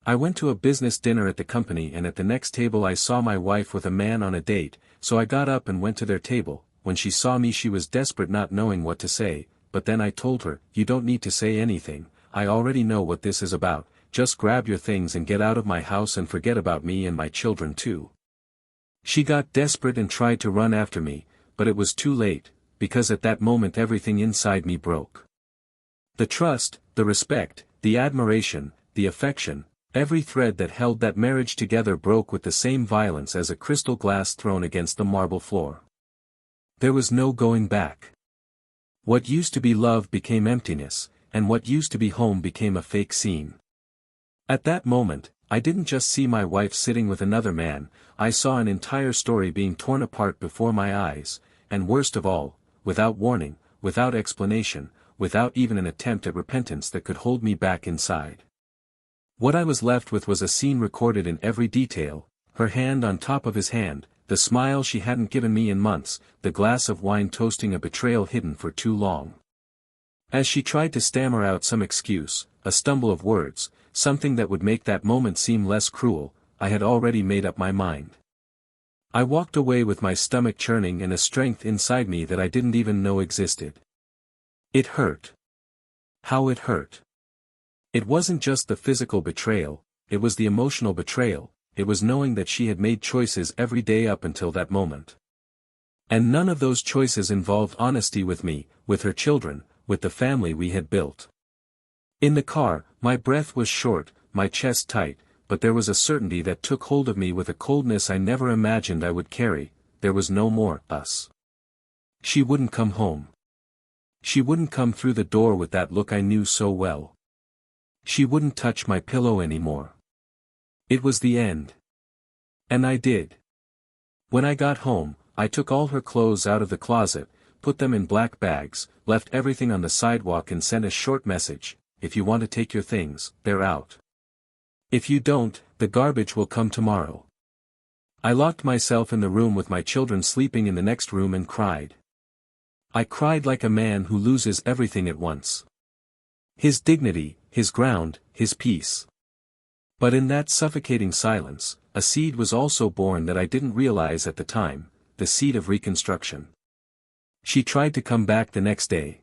I went to a business dinner at the company, and at the next table I saw my wife with a man on a date, so I got up and went to their table. When she saw me she was desperate, not knowing what to say, but then I told her, "You don't need to say anything, I already know what this is about, just grab your things and get out of my house and forget about me and my children too." She got desperate and tried to run after me, but it was too late, because at that moment everything inside me broke. The trust, the respect, the admiration, the affection, every thread that held that marriage together broke with the same violence as a crystal glass thrown against the marble floor. There was no going back. What used to be love became emptiness, and what used to be home became a fake scene. At that moment, I didn't just see my wife sitting with another man, I saw an entire story being torn apart before my eyes, and worst of all, without warning, without explanation, without even an attempt at repentance that could hold me back inside. What I was left with was a scene recorded in every detail, her hand on top of his hand, the smile she hadn't given me in months, the glass of wine toasting a betrayal hidden for too long. As she tried to stammer out some excuse, a stumble of words, something that would make that moment seem less cruel, I had already made up my mind. I walked away with my stomach churning and a strength inside me that I didn't even know existed. It hurt. How it hurt. It wasn't just the physical betrayal, it was the emotional betrayal, it was knowing that she had made choices every day up until that moment. And none of those choices involved honesty with me, with her children, with the family we had built. In the car, my breath was short, my chest tight, but there was a certainty that took hold of me with a coldness I never imagined I would carry. There was no more us. She wouldn't come home. She wouldn't come through the door with that look I knew so well. She wouldn't touch my pillow anymore. It was the end. And I did. When I got home, I took all her clothes out of the closet, put them in black bags, left everything on the sidewalk and sent a short message: "If you want to take your things, they're out. If you don't, the garbage will come tomorrow." I locked myself in the room with my children sleeping in the next room and cried. I cried like a man who loses everything at once. His dignity, his ground, his peace. But in that suffocating silence, a seed was also born that I didn't realize at the time, the seed of reconstruction. She tried to come back the next day.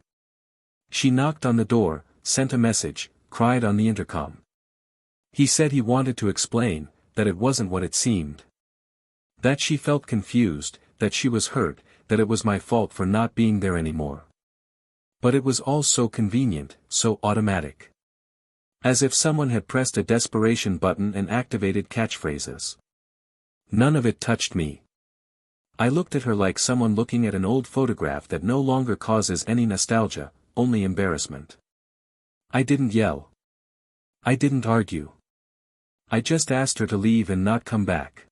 She knocked on the door, sent a message, cried on the intercom. He said he wanted to explain, that it wasn't what it seemed. That she felt confused, that she was hurt, that it was my fault for not being there anymore. But it was all so convenient, so automatic. As if someone had pressed a desperation button and activated catchphrases. None of it touched me. I looked at her like someone looking at an old photograph that no longer causes any nostalgia, only embarrassment. I didn't yell. I didn't argue. I just asked her to leave and not come back.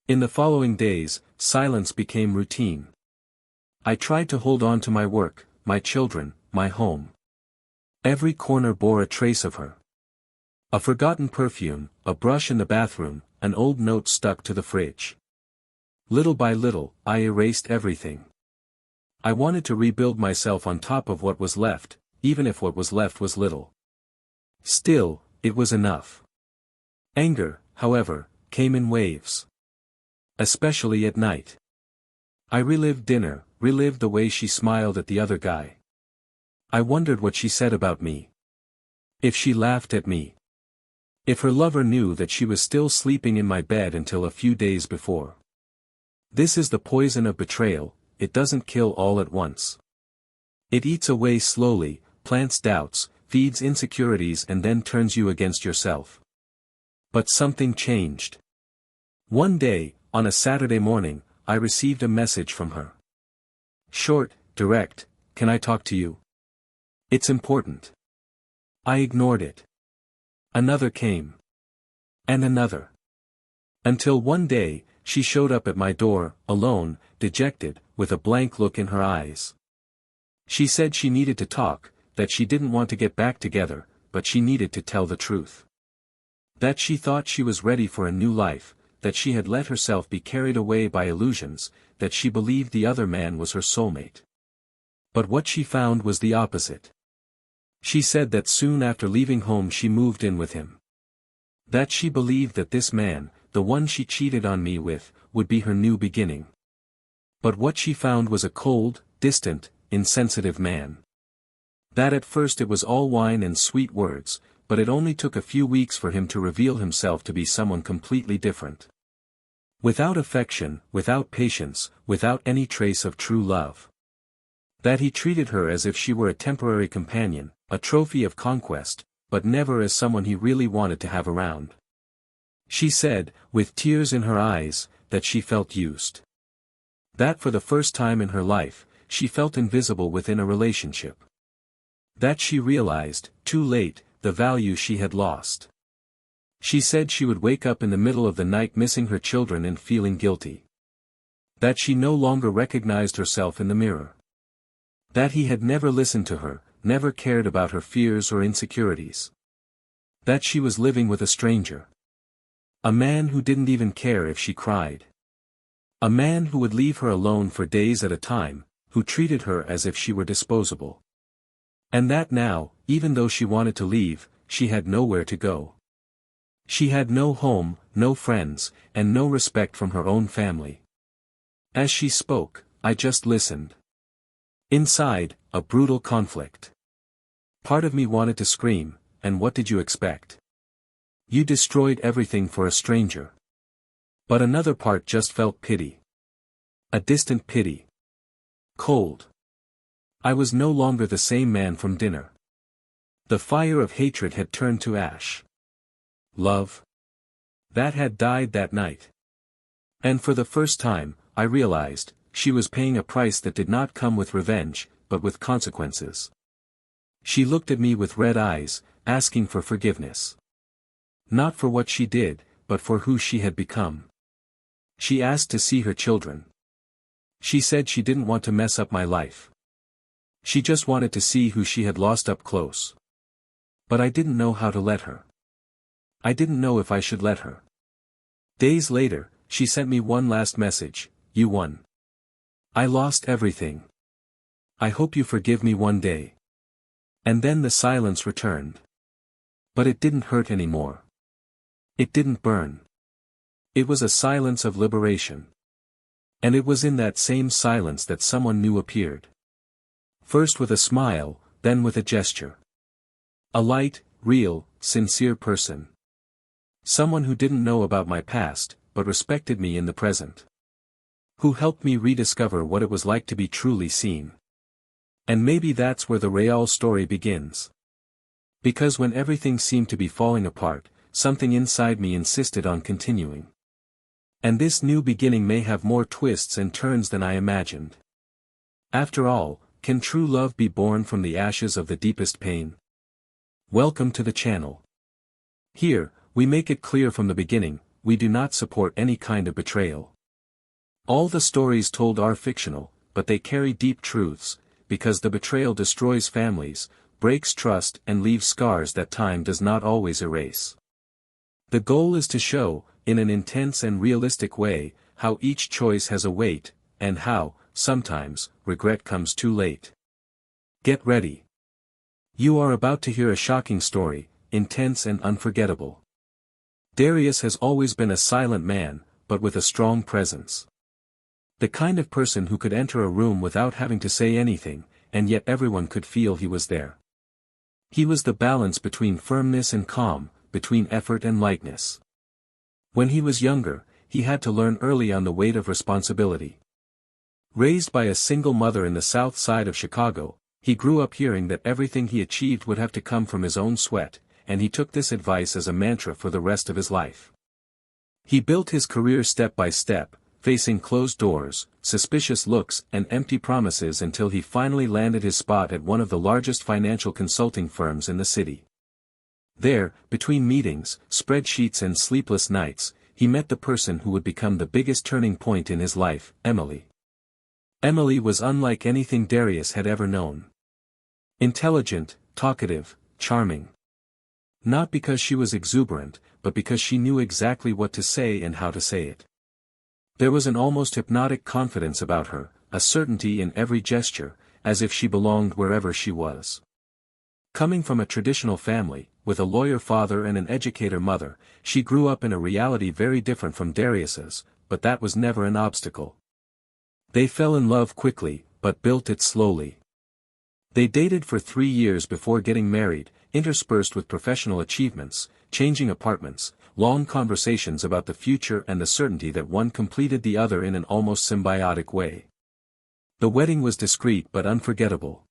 In the following days, silence became routine. I tried to hold on to my work, my children, my home. Every corner bore a trace of her. A forgotten perfume, a brush in the bathroom, an old note stuck to the fridge. Little by little, I erased everything. I wanted to rebuild myself on top of what was left, even if what was left was little. Still, it was enough. Anger, however, came in waves. Especially at night. I relived dinner, relived the way she smiled at the other guy. I wondered what she said about me. If she laughed at me. If her lover knew that she was still sleeping in my bed until a few days before. This is the poison of betrayal, it doesn't kill all at once. It eats away slowly, plants doubts, feeds insecurities and then turns you against yourself. But something changed. One day, on a Saturday morning, I received a message from her. Short, direct: "Can I talk to you? It's important." I ignored it. Another came. And another. Until one day, she showed up at my door, alone, dejected, with a blank look in her eyes. She said she needed to talk, that she didn't want to get back together, but she needed to tell the truth. That she thought she was ready for a new life, that she had let herself be carried away by illusions, that she believed the other man was her soulmate. But what she found was the opposite. She said that soon after leaving home she moved in with him. That she believed that this man, the one she cheated on me with, would be her new beginning. But what she found was a cold, distant, insensitive man. That at first it was all wine and sweet words, but it only took a few weeks for him to reveal himself to be someone completely different. Without affection, without patience, without any trace of true love. That he treated her as if she were a temporary companion, a trophy of conquest, but never as someone he really wanted to have around. She said, with tears in her eyes, that she felt used. That for the first time in her life, she felt invisible within a relationship. That she realized, too late, the value she had lost. She said she would wake up in the middle of the night missing her children and feeling guilty. That she no longer recognized herself in the mirror. That he had never listened to her, never cared about her fears or insecurities. That she was living with a stranger. A man who didn't even care if she cried. A man who would leave her alone for days at a time, who treated her as if she were disposable. And that now, even though she wanted to leave, she had nowhere to go. She had no home, no friends, and no respect from her own family. As she spoke, I just listened. Inside, a brutal conflict. Part of me wanted to scream, and what did you expect? You destroyed everything for a stranger. But another part just felt pity. A distant pity. Cold. I was no longer the same man from dinner. The fire of hatred had turned to ash. Love? That had died that night. And for the first time, I realized, she was paying a price that did not come with revenge, but with consequences. She looked at me with red eyes, asking for forgiveness. Not for what she did, but for who she had become. She asked to see her children. She said she didn't want to mess up my life. She just wanted to see who she had lost up close. But I didn't know how to let her. I didn't know if I should let her. Days later, she sent me one last message: you won. I lost everything. I hope you forgive me one day. And then the silence returned. But it didn't hurt anymore. It didn't burn. It was a silence of liberation. And it was in that same silence that someone new appeared. First with a smile, then with a gesture. A light, real, sincere person. Someone who didn't know about my past, but respected me in the present. Who helped me rediscover what it was like to be truly seen. And maybe that's where the real story begins. Because when everything seemed to be falling apart, something inside me insisted on continuing. And this new beginning may have more twists and turns than I imagined. After all, can true love be born from the ashes of the deepest pain? Welcome to the channel. Here, we make it clear from the beginning, we do not support any kind of betrayal. All the stories told are fictional, but they carry deep truths, because the betrayal destroys families, breaks trust and leaves scars that time does not always erase. The goal is to show, in an intense and realistic way, how each choice has a weight, and how, sometimes, regret comes too late. Get ready. You are about to hear a shocking story, intense and unforgettable. Darius has always been a silent man, but with a strong presence. The kind of person who could enter a room without having to say anything, and yet everyone could feel he was there. He was the balance between firmness and calm, between effort and lightness. When he was younger, he had to learn early on the weight of responsibility. Raised by a single mother in the south side of Chicago, he grew up hearing that everything he achieved would have to come from his own sweat, and he took this advice as a mantra for the rest of his life. He built his career step by step, facing closed doors, suspicious looks and empty promises until he finally landed his spot at one of the largest financial consulting firms in the city. There, between meetings, spreadsheets and sleepless nights, he met the person who would become the biggest turning point in his life, Emily. Emily was unlike anything Darius had ever known. Intelligent, talkative, charming. Not because she was exuberant, but because she knew exactly what to say and how to say it. There was an almost hypnotic confidence about her, a certainty in every gesture, as if she belonged wherever she was. Coming from a traditional family, with a lawyer father and an educator mother, she grew up in a reality very different from Darius's, but that was never an obstacle. They fell in love quickly, but built it slowly. They dated for 3 years before getting married, interspersed with professional achievements, changing apartments, long conversations about the future and the certainty that one completed the other in an almost symbiotic way. The wedding was discreet but unforgettable.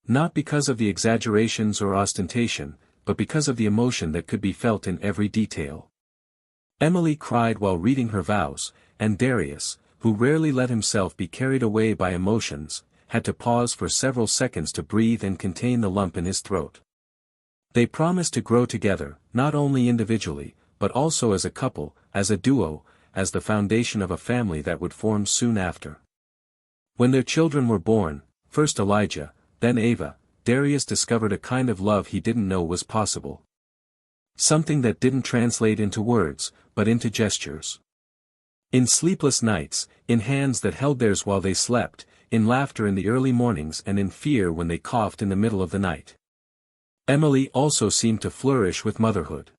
Not because of the exaggerations or ostentation, but because of the emotion that could be felt in every detail. Emily cried while reading her vows, and Darius, who rarely let himself be carried away by emotions, had to pause for several seconds to breathe and contain the lump in his throat. They promised to grow together, not only individually, but also as a couple, as a duo, as the foundation of a family that would form soon after. When their children were born, first Elijah, then Ava, Darius discovered a kind of love he didn't know was possible. Something that didn't translate into words, but into gestures. In sleepless nights, in hands that held theirs while they slept, in laughter in the early mornings and in fear when they coughed in the middle of the night. Emily also seemed to flourish with motherhood.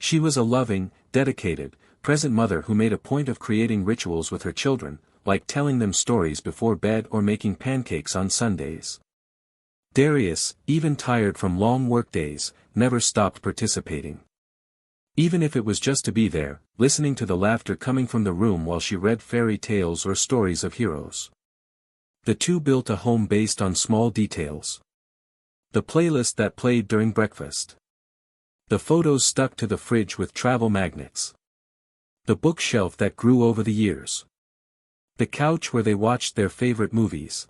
She was a loving, dedicated, present mother who made a point of creating rituals with her children, like telling them stories before bed or making pancakes on Sundays. Darius, even tired from long workdays, never stopped participating. Even if it was just to be there, listening to the laughter coming from the room while she read fairy tales or stories of heroes. The two built a home based on small details. The playlist that played during breakfast. The photos stuck to the fridge with travel magnets. The bookshelf that grew over the years. The couch where they watched their favorite movies.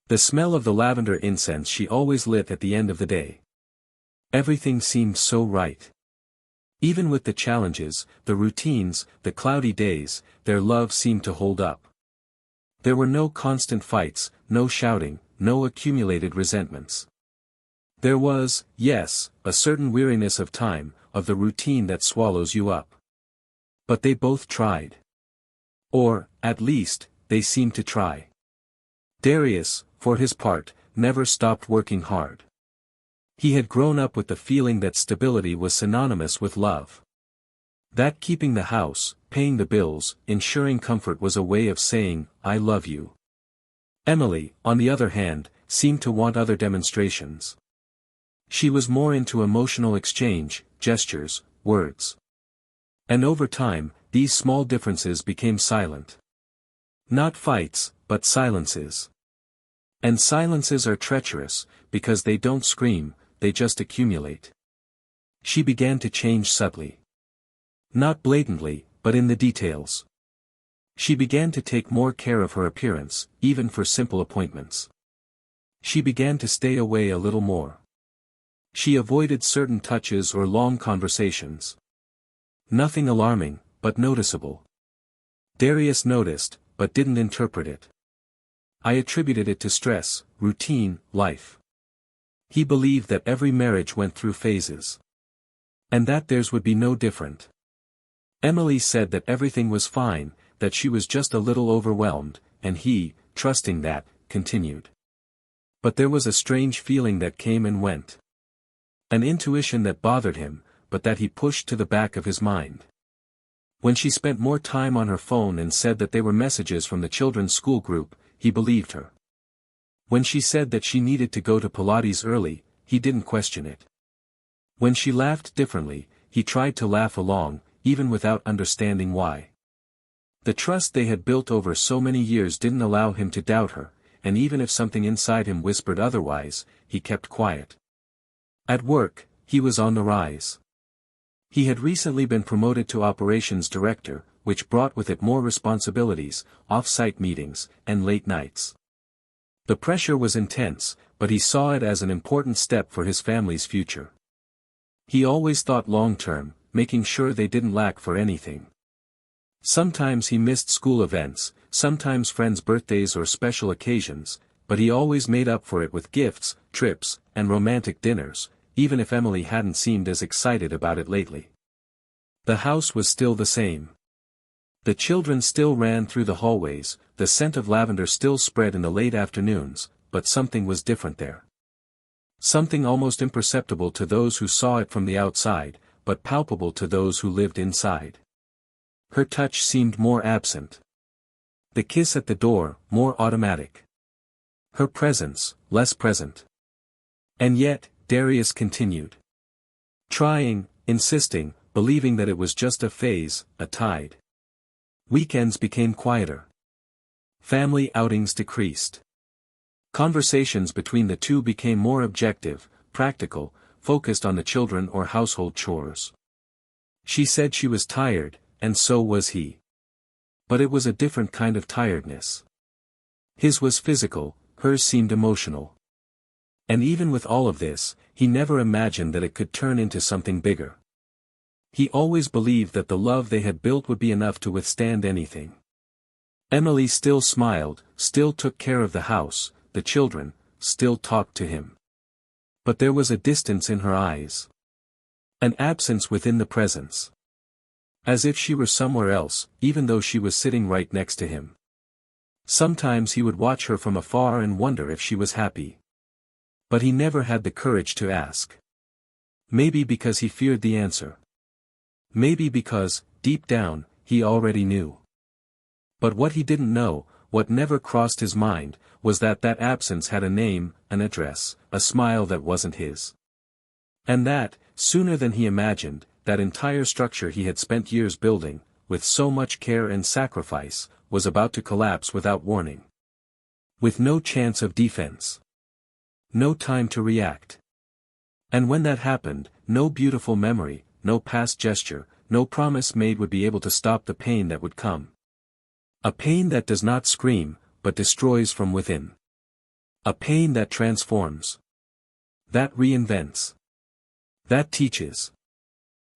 The smell of the lavender incense she always lit at the end of the day. Everything seemed so right. Even with the challenges, the routines, the cloudy days, their love seemed to hold up. There were no constant fights, no shouting, no accumulated resentments. There was, yes, a certain weariness of time, of the routine that swallows you up. But they both tried. Or, at least, they seemed to try. Darius, for his part, never stopped working hard. He had grown up with the feeling that stability was synonymous with love. That keeping the house, paying the bills, ensuring comfort was a way of saying, I love you. Emily, on the other hand, seemed to want other demonstrations. She was more into emotional exchange, gestures, words. And over time, these small differences became silent. Not fights, but silences. And silences are treacherous, because they don't scream, they just accumulate. She began to change subtly. Not blatantly, but in the details. She began to take more care of her appearance, even for simple appointments. She began to stay away a little more. She avoided certain touches or long conversations. Nothing alarming, but noticeable. Darius noticed, but didn't interpret it. I attributed it to stress, routine, life. He believed that every marriage went through phases. And that theirs would be no different. Emily said that everything was fine, that she was just a little overwhelmed, and he, trusting that, continued. But there was a strange feeling that came and went. An intuition that bothered him, but that he pushed to the back of his mind. When she spent more time on her phone and said that they were messages from the children's school group, he believed her. When she said that she needed to go to Pilates early, he didn't question it. When she laughed differently, he tried to laugh along, even without understanding why. The trust they had built over so many years didn't allow him to doubt her, and even if something inside him whispered otherwise, he kept quiet. At work, he was on the rise. He had recently been promoted to operations director, which brought with it more responsibilities, off-site meetings, and late nights. The pressure was intense, but he saw it as an important step for his family's future. He always thought long-term, making sure they didn't lack for anything. Sometimes he missed school events, sometimes friends' birthdays or special occasions, but he always made up for it with gifts, trips, and romantic dinners, even if Emily hadn't seemed as excited about it lately. The house was still the same. The children still ran through the hallways, the scent of lavender still spread in the late afternoons, but something was different there. Something almost imperceptible to those who saw it from the outside, but palpable to those who lived inside. Her touch seemed more absent. The kiss at the door, more automatic. Her presence, less present. And yet, Darius continued. Trying, insisting, believing that it was just a phase, a tide. Weekends became quieter. Family outings decreased. Conversations between the two became more objective, practical, focused on the children or household chores. She said she was tired, and so was he. But it was a different kind of tiredness. His was physical, hers seemed emotional. And even with all of this, he never imagined that it could turn into something bigger. He always believed that the love they had built would be enough to withstand anything. Emily still smiled, still took care of the house, the children, still talked to him. But there was a distance in her eyes. An absence within the presence. As if she were somewhere else, even though she was sitting right next to him. Sometimes he would watch her from afar and wonder if she was happy. But he never had the courage to ask. Maybe because he feared the answer. Maybe because, deep down, he already knew. But what he didn't know, what never crossed his mind, was that that absence had a name, an address, a smile that wasn't his. And that, sooner than he imagined, that entire structure he had spent years building, with so much care and sacrifice, was about to collapse without warning. With no chance of defense. No time to react. And when that happened, no beautiful memory, no past gesture, no promise made would be able to stop the pain that would come. A pain that does not scream, but destroys from within. A pain that transforms. That reinvents. That teaches.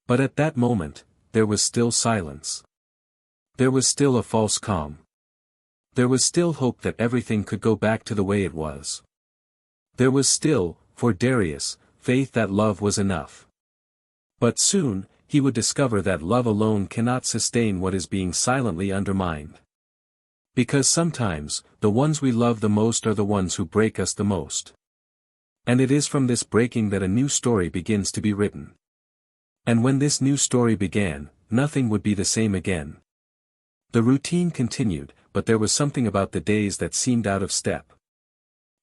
But at that moment, there was still silence. There was still a false calm. There was still hope that everything could go back to the way it was. There was still, for Darius, faith that love was enough. But soon, he would discover that love alone cannot sustain what is being silently undermined. Because sometimes, the ones we love the most are the ones who break us the most. And it is from this breaking that a new story begins to be written. And when this new story began, nothing would be the same again. The routine continued, but there was something about the days that seemed out of step.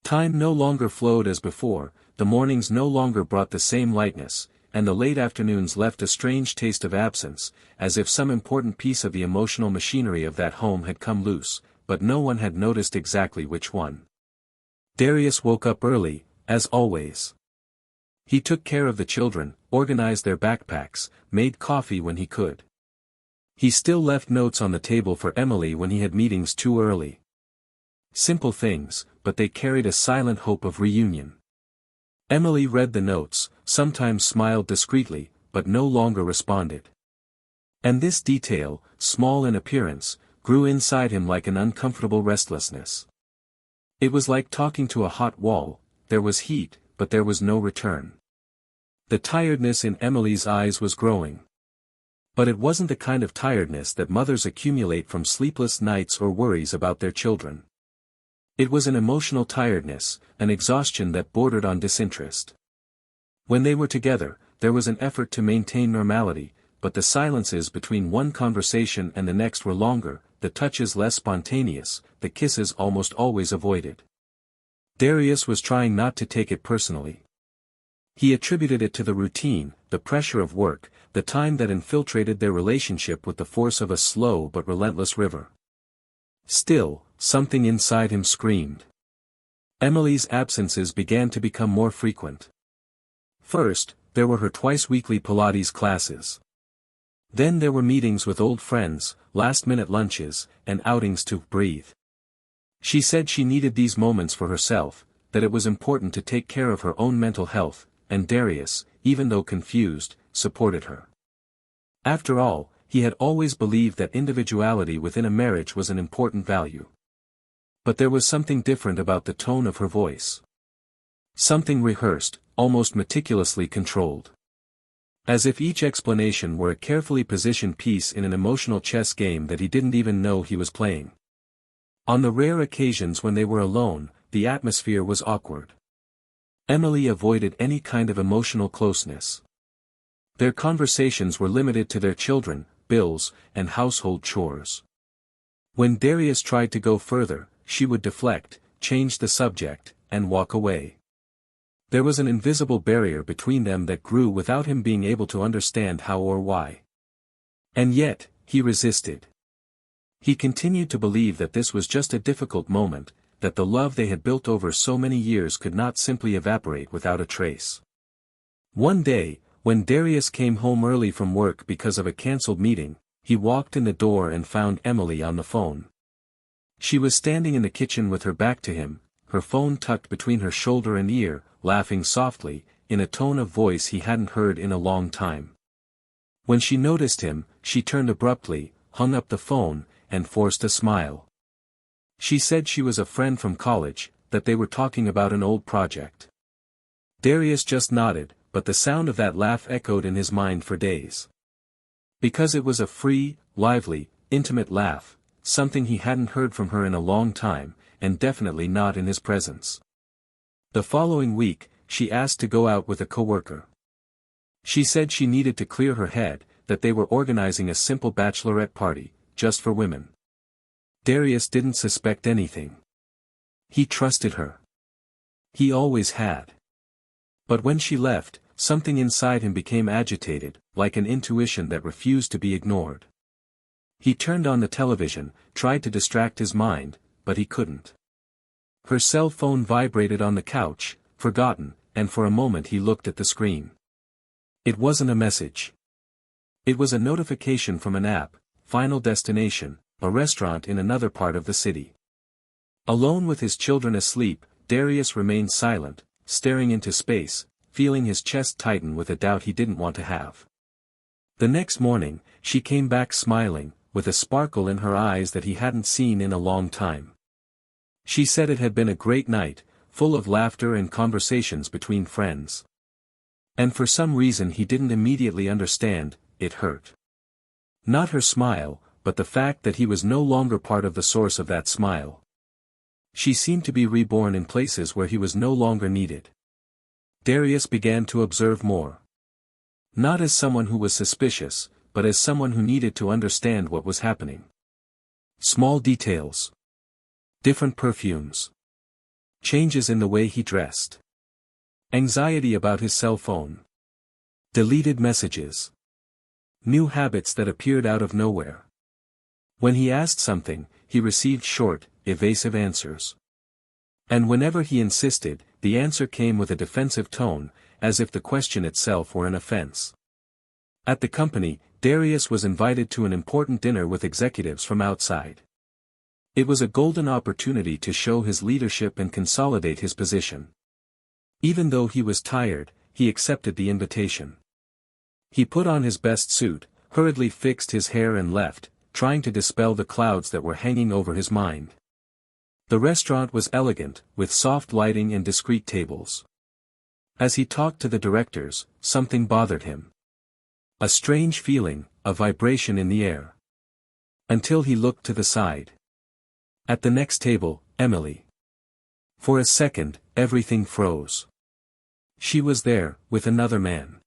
Time no longer flowed as before, the mornings no longer brought the same lightness, and the late afternoons left a strange taste of absence, as if some important piece of the emotional machinery of that home had come loose, but no one had noticed exactly which one. Darius woke up early, as always. He took care of the children, organized their backpacks, made coffee when he could. He still left notes on the table for Emily when he had meetings too early. Simple things, but they carried a silent hope of reunion. Emily read the notes, sometimes smiled discreetly, but no longer responded. And this detail, small in appearance, grew inside him like an uncomfortable restlessness. It was like talking to a hot wall, there was heat, but there was no return. The tiredness in Emily's eyes was growing. But it wasn't the kind of tiredness that mothers accumulate from sleepless nights or worries about their children. It was an emotional tiredness, an exhaustion that bordered on disinterest. When they were together, there was an effort to maintain normality, but the silences between one conversation and the next were longer, the touches less spontaneous, the kisses almost always avoided. Darius was trying not to take it personally. He attributed it to the routine, the pressure of work, the time that infiltrated their relationship with the force of a slow but relentless river. Still, something inside him screamed. Emily's absences began to become more frequent. First, there were her twice-weekly Pilates classes. Then there were meetings with old friends, last-minute lunches, and outings to breathe. She said she needed these moments for herself, that it was important to take care of her own mental health, and Darius, even though confused, supported her. After all, he had always believed that individuality within a marriage was an important value. But there was something different about the tone of her voice. Something rehearsed, almost meticulously controlled. As if each explanation were a carefully positioned piece in an emotional chess game that he didn't even know he was playing. On the rare occasions when they were alone, the atmosphere was awkward. Emily avoided any kind of emotional closeness. Their conversations were limited to their children, bills, and household chores. When Darius tried to go further, she would deflect, change the subject, and walk away. There was an invisible barrier between them that grew without him being able to understand how or why. And yet, he resisted. He continued to believe that this was just a difficult moment, that the love they had built over so many years could not simply evaporate without a trace. One day, when Darius came home early from work because of a cancelled meeting, he walked in the door and found Emily on the phone. She was standing in the kitchen with her back to him, her phone tucked between her shoulder and ear, laughing softly, in a tone of voice he hadn't heard in a long time. When she noticed him, she turned abruptly, hung up the phone, and forced a smile. She said she was a friend from college, that they were talking about an old project. Darius just nodded, but the sound of that laugh echoed in his mind for days. Because it was a free, lively, intimate laugh, something he hadn't heard from her in a long time, and definitely not in his presence. The following week, she asked to go out with a coworker. She said she needed to clear her head, that they were organizing a simple bachelorette party, just for women. Darius didn't suspect anything. He trusted her. He always had. But when she left, something inside him became agitated, like an intuition that refused to be ignored. He turned on the television, tried to distract his mind, but he couldn't. Her cell phone vibrated on the couch, forgotten, and for a moment he looked at the screen. It wasn't a message. It was a notification from an app, Final Destination, a restaurant in another part of the city. Alone with his children asleep, Darius remained silent, staring into space, feeling his chest tighten with a doubt he didn't want to have. The next morning, she came back smiling, with a sparkle in her eyes that he hadn't seen in a long time. She said it had been a great night, full of laughter and conversations between friends. And for some reason he didn't immediately understand, it hurt. Not her smile, but the fact that he was no longer part of the source of that smile. She seemed to be reborn in places where he was no longer needed. Darius began to observe more. Not as someone who was suspicious, but as someone who needed to understand what was happening. Small details. Different perfumes. Changes in the way he dressed. Anxiety about his cell phone. Deleted messages. New habits that appeared out of nowhere. When he asked something, he received short, evasive answers. And whenever he insisted, the answer came with a defensive tone, as if the question itself were an offense. At the company, Darius was invited to an important dinner with executives from outside. It was a golden opportunity to show his leadership and consolidate his position. Even though he was tired, he accepted the invitation. He put on his best suit, hurriedly fixed his hair and left, trying to dispel the clouds that were hanging over his mind. The restaurant was elegant, with soft lighting and discreet tables. As he talked to the directors, something bothered him. A strange feeling, a vibration in the air. Until he looked to the side. At the next table, Emily. For a second, everything froze. She was there, with another man.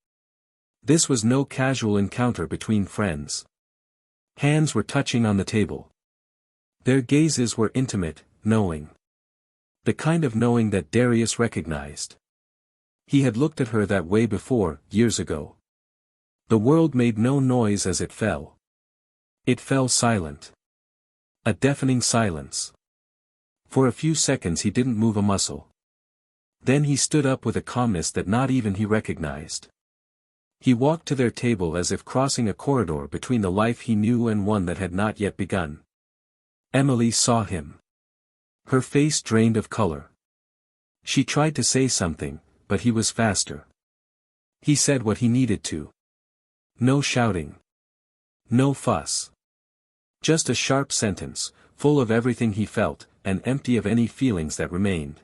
This was no casual encounter between friends. Hands were touching on the table. Their gazes were intimate, knowing. The kind of knowing that Darius recognized. He had looked at her that way before, years ago. The world made no noise as it fell. It fell silent. A deafening silence. For a few seconds he didn't move a muscle. Then he stood up with a calmness that not even he recognized. He walked to their table as if crossing a corridor between the life he knew and one that had not yet begun. Emily saw him. Her face drained of color. She tried to say something, but he was faster. He said what he needed to. No shouting. No fuss. Just a sharp sentence, full of everything he felt, and empty of any feelings that remained.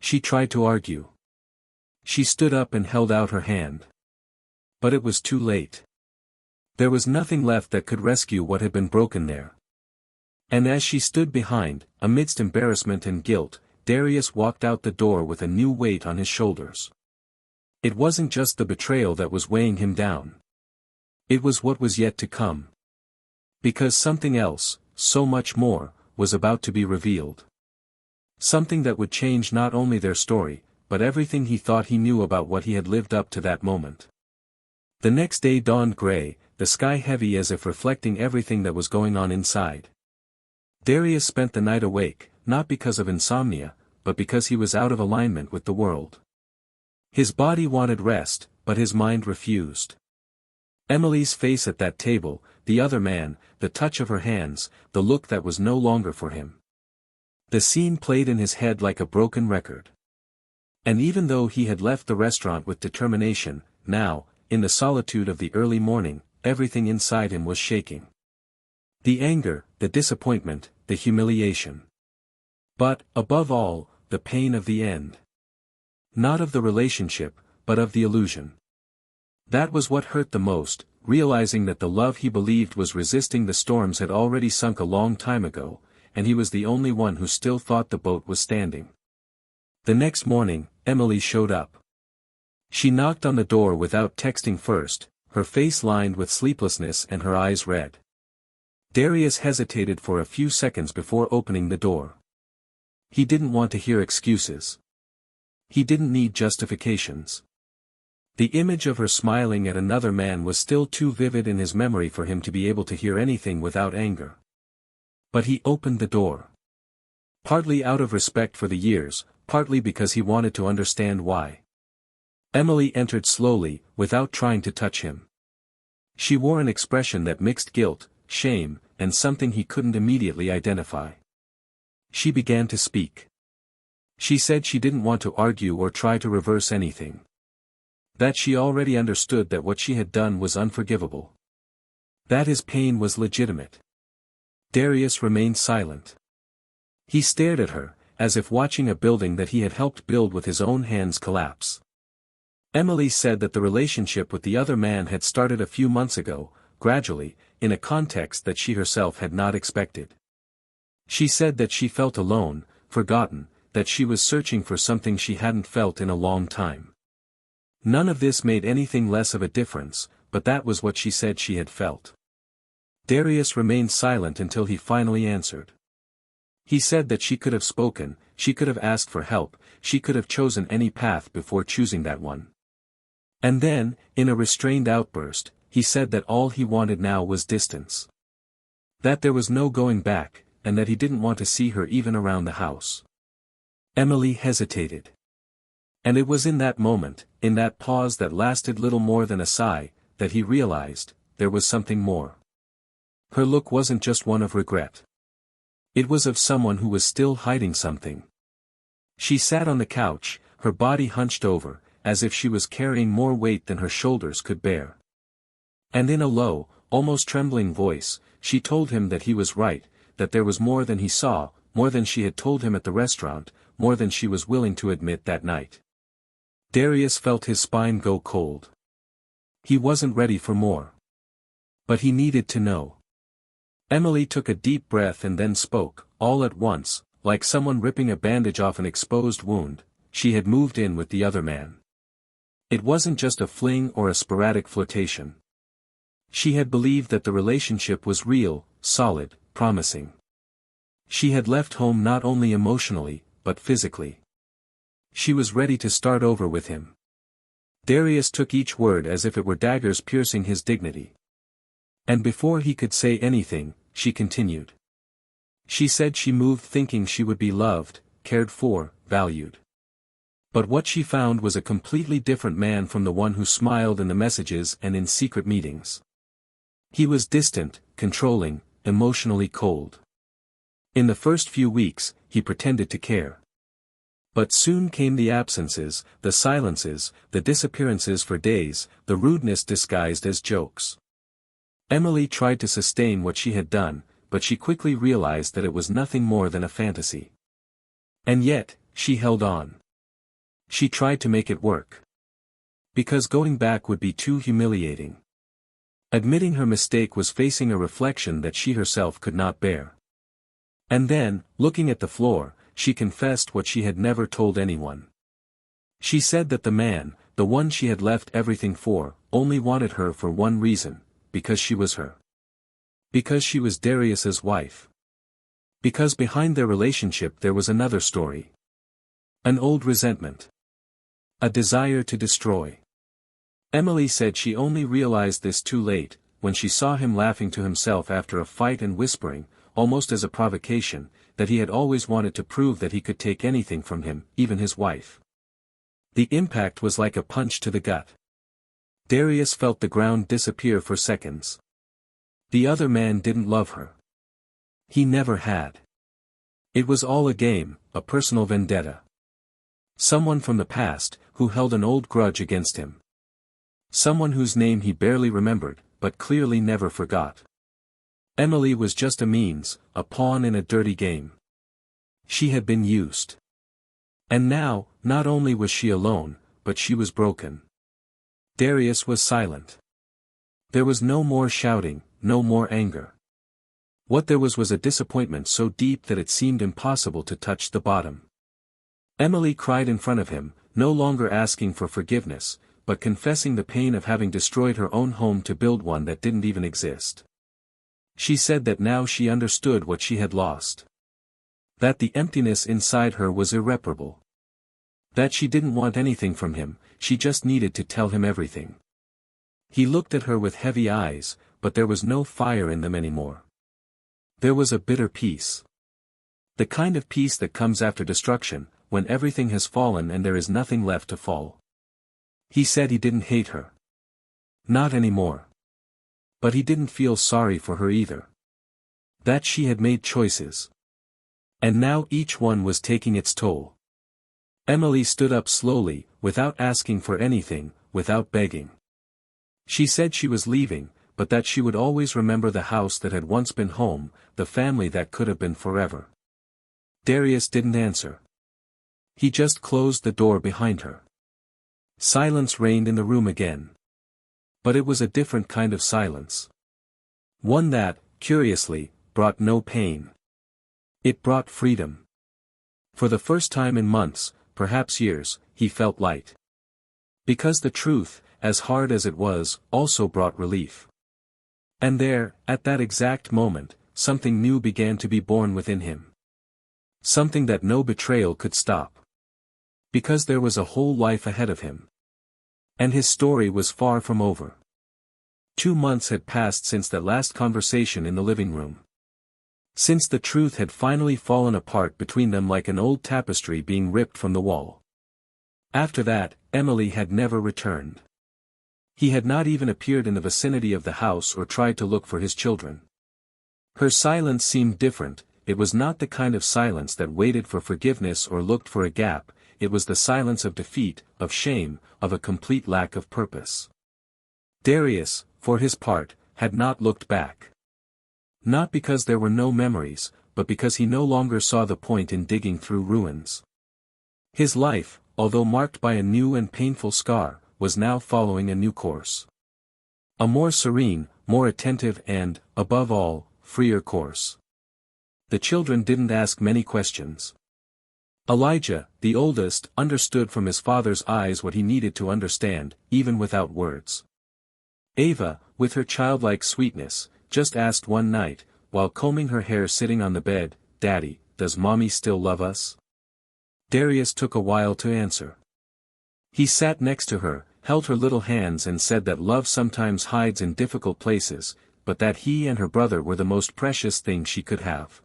She tried to argue. She stood up and held out her hand. But it was too late. There was nothing left that could rescue what had been broken there. And as she stood behind, amidst embarrassment and guilt, Darius walked out the door with a new weight on his shoulders. It wasn't just the betrayal that was weighing him down. It was what was yet to come. Because something else, so much more, was about to be revealed. Something that would change not only their story, but everything he thought he knew about what he had lived up to that moment. The next day dawned gray, the sky heavy as if reflecting everything that was going on inside. Darius spent the night awake, not because of insomnia, but because he was out of alignment with the world. His body wanted rest, but his mind refused. Emily's face at that table, the other man, the touch of her hands, the look that was no longer for him. The scene played in his head like a broken record. And even though he had left the restaurant with determination, now, in the solitude of the early morning, everything inside him was shaking. The anger, the disappointment, the humiliation. But, above all, the pain of the end. Not of the relationship, but of the illusion. That was what hurt the most, realizing that the love he believed was resisting the storms had already sunk a long time ago, and he was the only one who still thought the boat was standing. The next morning, Emily showed up. She knocked on the door without texting first, her face lined with sleeplessness and her eyes red. Darius hesitated for a few seconds before opening the door. He didn't want to hear excuses. He didn't need justifications. The image of her smiling at another man was still too vivid in his memory for him to be able to hear anything without anger. But he opened the door. Partly out of respect for the years, partly because he wanted to understand why. Emily entered slowly, without trying to touch him. She wore an expression that mixed guilt, shame, and something he couldn't immediately identify. She began to speak. She said she didn't want to argue or try to reverse anything. That she already understood that what she had done was unforgivable. That his pain was legitimate. Darius remained silent. He stared at her, as if watching a building that he had helped build with his own hands collapse. Emily said that the relationship with the other man had started a few months ago, gradually, in a context that she herself had not expected. She said that she felt alone, forgotten, that she was searching for something she hadn't felt in a long time. None of this made anything less of a difference, but that was what she said she had felt. Darius remained silent until he finally answered. He said that she could have spoken, she could have asked for help, she could have chosen any path before choosing that one. And then, in a restrained outburst, he said that all he wanted now was distance. That there was no going back, and that he didn't want to see her even around the house. Emily hesitated. And it was in that moment, in that pause that lasted little more than a sigh, that he realized, there was something more. Her look wasn't just one of regret. It was of someone who was still hiding something. She sat on the couch, her body hunched over, as if she was carrying more weight than her shoulders could bear. And in a low, almost trembling voice, she told him that he was right, that there was more than he saw, more than she had told him at the restaurant, more than she was willing to admit that night. Darius felt his spine go cold. He wasn't ready for more. But he needed to know. Emily took a deep breath and then spoke, all at once, like someone ripping a bandage off an exposed wound. She had moved in with the other man. It wasn't just a fling or a sporadic flirtation. She had believed that the relationship was real, solid, promising. She had left home not only emotionally, but physically. She was ready to start over with him. Darius took each word as if it were daggers piercing his dignity. And before he could say anything, she continued. She said she moved thinking she would be loved, cared for, valued. But what she found was a completely different man from the one who smiled in the messages and in secret meetings. He was distant, controlling, emotionally cold. In the first few weeks, he pretended to care. But soon came the absences, the silences, the disappearances for days, the rudeness disguised as jokes. Emily tried to sustain what she had done, but she quickly realized that it was nothing more than a fantasy. And yet, she held on. She tried to make it work. Because going back would be too humiliating. Admitting her mistake was facing a reflection that she herself could not bear. And then, looking at the floor, she confessed what she had never told anyone. She said that the man, the one she had left everything for, only wanted her for one reason, because she was her. Because she was Darius's wife. Because behind their relationship there was another story. An old resentment. A desire to destroy. Emily said she only realized this too late, when she saw him laughing to himself after a fight and whispering, almost as a provocation, that he had always wanted to prove that he could take anything from him, even his wife. The impact was like a punch to the gut. Darius felt the ground disappear for seconds. The other man didn't love her. He never had. It was all a game, a personal vendetta. Someone from the past, who held an old grudge against him. Someone whose name he barely remembered, but clearly never forgot. Emily was just a means, a pawn in a dirty game. She had been used. And now, not only was she alone, but she was broken. Darius was silent. There was no more shouting, no more anger. What there was a disappointment so deep that it seemed impossible to touch the bottom. Emily cried in front of him, no longer asking for forgiveness, but confessing the pain of having destroyed her own home to build one that didn't even exist. She said that now she understood what she had lost. That the emptiness inside her was irreparable. That she didn't want anything from him, she just needed to tell him everything. He looked at her with heavy eyes, but there was no fire in them anymore. There was a bitter peace. The kind of peace that comes after destruction, when everything has fallen and there is nothing left to fall. He said he didn't hate her. Not anymore. But he didn't feel sorry for her either. That she had made choices. And now each one was taking its toll. Emily stood up slowly, without asking for anything, without begging. She said she was leaving, but that she would always remember the house that had once been home, the family that could have been forever. Darius didn't answer. He just closed the door behind her. Silence reigned in the room again. But it was a different kind of silence. One that, curiously, brought no pain. It brought freedom. For the first time in months, perhaps years, he felt light. Because the truth, as hard as it was, also brought relief. And there, at that exact moment, something new began to be born within him. Something that no betrayal could stop. Because there was a whole life ahead of him. And his story was far from over. 2 months had passed since that last conversation in the living room. Since the truth had finally fallen apart between them like an old tapestry being ripped from the wall. After that, Emily had never returned. He had not even appeared in the vicinity of the house or tried to look for his children. Her silence seemed different. It was not the kind of silence that waited for forgiveness or looked for a gap, it was the silence of defeat, of shame, of a complete lack of purpose. Darius, for his part, had not looked back. Not because there were no memories, but because he no longer saw the point in digging through ruins. His life, although marked by a new and painful scar, was now following a new course. A more serene, more attentive and, above all, freer course. The children didn't ask many questions. Elijah, the oldest, understood from his father's eyes what he needed to understand, even without words. Ava, with her childlike sweetness, just asked one night, while combing her hair sitting on the bed, "Daddy, does Mommy still love us?" Darius took a while to answer. He sat next to her, held her little hands and said that love sometimes hides in difficult places, but that he and her brother were the most precious thing she could have.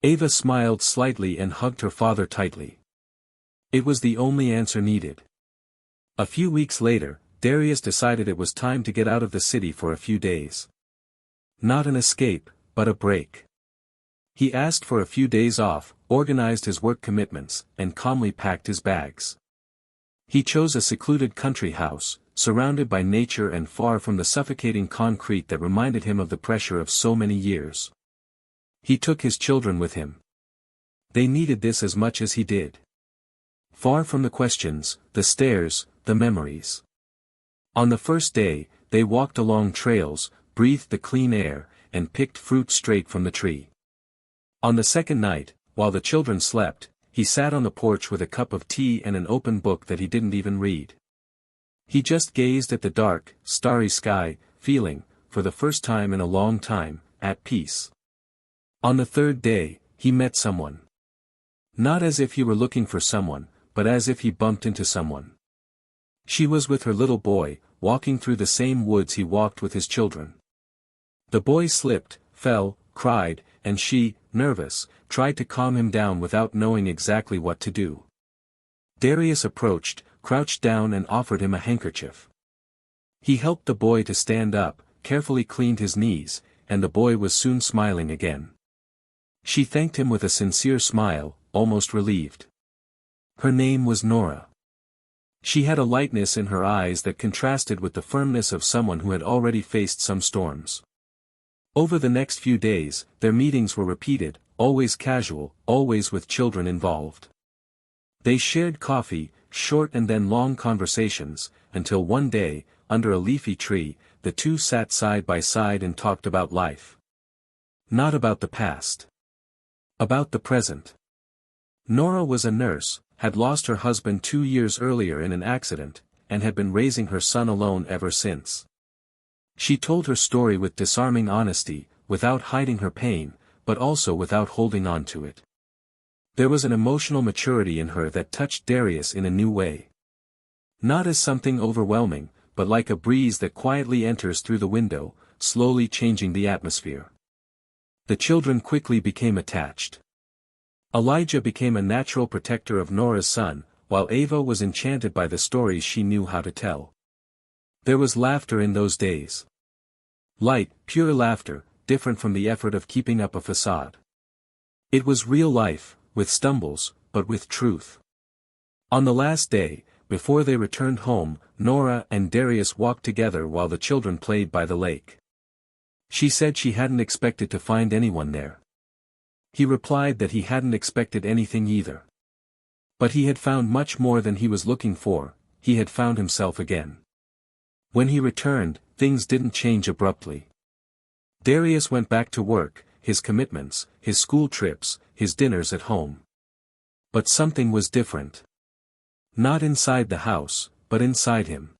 Ava smiled slightly and hugged her father tightly. It was the only answer needed. A few weeks later, Darius decided it was time to get out of the city for a few days. Not an escape, but a break. He asked for a few days off, organized his work commitments, and calmly packed his bags. He chose a secluded country house, surrounded by nature and far from the suffocating concrete that reminded him of the pressure of so many years. He took his children with him. They needed this as much as he did. Far from the questions, the stares, the memories. On the first day, they walked along trails, breathed the clean air, and picked fruit straight from the tree. On the second night, while the children slept, he sat on the porch with a cup of tea and an open book that he didn't even read. He just gazed at the dark, starry sky, feeling, for the first time in a long time, at peace. On the third day, he met someone. Not as if he were looking for someone, but as if he bumped into someone. She was with her little boy, walking through the same woods he walked with his children. The boy slipped, fell, cried, and she, nervous, tried to calm him down without knowing exactly what to do. Darius approached, crouched down and offered him a handkerchief. He helped the boy to stand up, carefully cleaned his knees, and the boy was soon smiling again. She thanked him with a sincere smile, almost relieved. Her name was Nora. She had a lightness in her eyes that contrasted with the firmness of someone who had already faced some storms. Over the next few days, their meetings were repeated, always casual, always with children involved. They shared coffee, short and then long conversations, until one day, under a leafy tree, the two sat side by side and talked about life. Not about the past. About the present. Nora was a nurse, had lost her husband 2 years earlier in an accident, and had been raising her son alone ever since. She told her story with disarming honesty, without hiding her pain, but also without holding on to it. There was an emotional maturity in her that touched Darius in a new way. Not as something overwhelming, but like a breeze that quietly enters through the window, slowly changing the atmosphere. The children quickly became attached. Elijah became a natural protector of Nora's son, while Ava was enchanted by the stories she knew how to tell. There was laughter in those days. Light, pure laughter, different from the effort of keeping up a facade. It was real life, with stumbles, but with truth. On the last day, before they returned home, Nora and Darius walked together while the children played by the lake. She said she hadn't expected to find anyone there. He replied that he hadn't expected anything either. But he had found much more than he was looking for, he had found himself again. When he returned, things didn't change abruptly. Darius went back to work, his commitments, his school trips, his dinners at home. But something was different. Not inside the house, but inside him.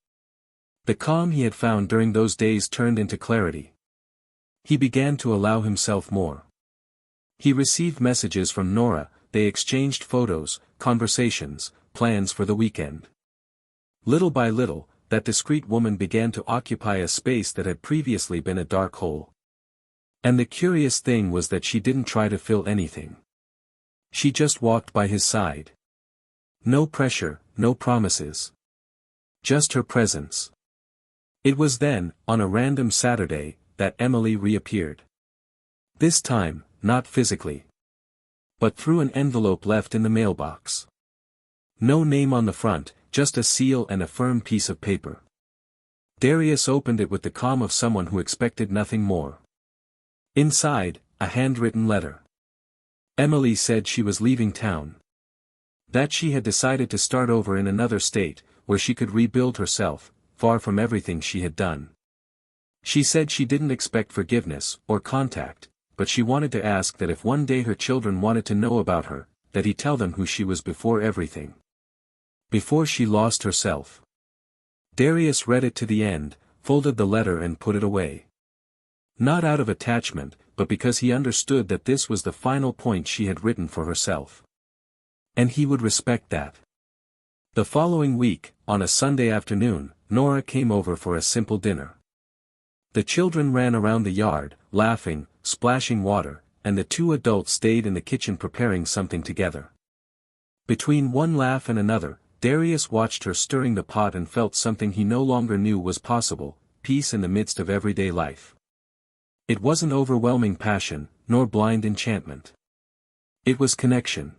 The calm he had found during those days turned into clarity. He began to allow himself more. He received messages from Nora, they exchanged photos, conversations, plans for the weekend. Little by little, that discreet woman began to occupy a space that had previously been a dark hole. And the curious thing was that she didn't try to fill anything. She just walked by his side. No pressure, no promises. Just her presence. It was then, on a random Saturday, that Emily reappeared. This time, not physically. But through an envelope left in the mailbox. No name on the front, just a seal and a firm piece of paper. Darius opened it with the calm of someone who expected nothing more. Inside, a handwritten letter. Emily said she was leaving town. That she had decided to start over in another state, where she could rebuild herself, far from everything she had done. She said she didn't expect forgiveness, or contact, but she wanted to ask that if one day her children wanted to know about her, that he tell them who she was before everything. Before she lost herself. Darius read it to the end, folded the letter and put it away. Not out of attachment, but because he understood that this was the final point she had written for herself. And he would respect that. The following week, on a Sunday afternoon, Nora came over for a simple dinner. The children ran around the yard, laughing, splashing water, and the two adults stayed in the kitchen preparing something together. Between one laugh and another, Darius watched her stirring the pot and felt something he no longer knew was possible, peace in the midst of everyday life. It wasn't overwhelming passion, nor blind enchantment. It was connection.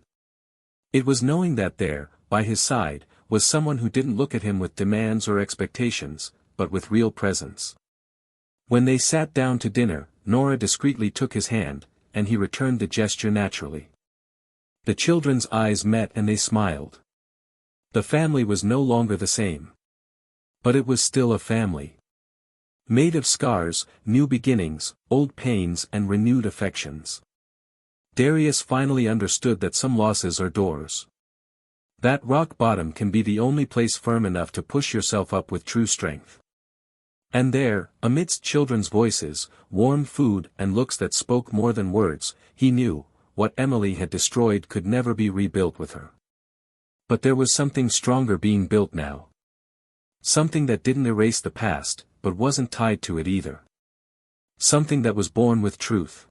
It was knowing that there, by his side, was someone who didn't look at him with demands or expectations, but with real presence. When they sat down to dinner, Nora discreetly took his hand, and he returned the gesture naturally. The children's eyes met and they smiled. The family was no longer the same. But it was still a family. Made of scars, new beginnings, old pains and renewed affections. Darius finally understood that some losses are doors. That rock bottom can be the only place firm enough to push yourself up with true strength. And there, amidst children's voices, warm food and looks that spoke more than words, he knew, what Emily had destroyed could never be rebuilt with her. But there was something stronger being built now. Something that didn't erase the past, but wasn't tied to it either. Something that was born with truth.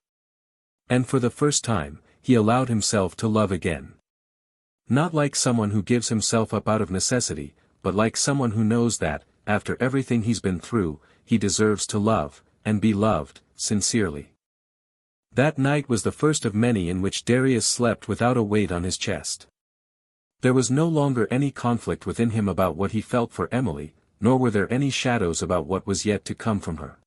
And for the first time, he allowed himself to love again. Not like someone who gives himself up out of necessity, but like someone who knows that, after everything he's been through, he deserves to love, and be loved, sincerely. That night was the first of many in which Darius slept without a weight on his chest. There was no longer any conflict within him about what he felt for Emily, nor were there any shadows about what was yet to come from her.